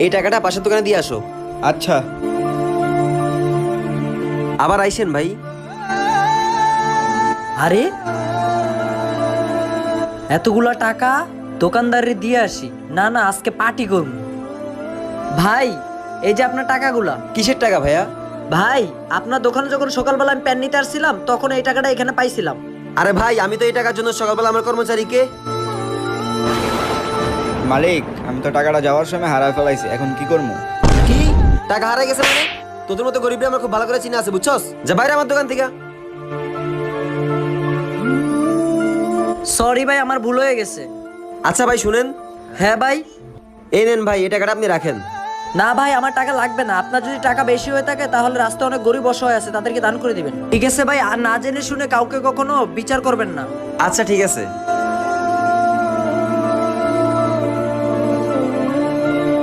এই টাকাটা পাশের দোকানে দিয়ে আসো। আচ্ছা। আবার আইসেন ভাই। আরে এতগুলা টাকা দোকানদারে দিয়ে আসি। না না, আজকে পার্টি করব। ভাই এই যে আপনার টাকাগুলা। কিসের টাকা ভাইয়া? ভাই আপনার দোকানে যখন সকালবেলা আমি প্যান নিতে আসছিলাম তখন এই টাকাটা এখানে পাইছিলাম। আরে ভাই, আমি তো এই টাকার জন্য সকালবেলা আমার কর্মচারীকে। মালিক, আমি তো টাকাটা যাওয়ার সময় হারায় ফেলাইছি, এখন কি করবো? কি টাকা হারাই গেছে মানে? তোদের মতো গরিবরা আমার খুব ভালো করে চিনা আছে, বুঝছস? যা বাইরে আমার দোকান থেকে। সরি ভাই, আমার ভুল হয়ে গেছে। আচ্ছা ভাই শুনেন, হ্যাঁ ভাই। এই নেন ভাই, এই টাকাটা আপনি রাখেন। না ভাই, আমার টাকা লাগবে না। আপনার যদি টাকা বেশি হয়ে থাকে তাহলে রাস্তায় অনেক গরিব অসহায় আছে, তাদেরকে দান করে দিবেন। ঠিক আছে ভাই, আর না জেনে শুনে কাউকে কখনো বিচার করবেন না। আচ্ছা ঠিক আছে।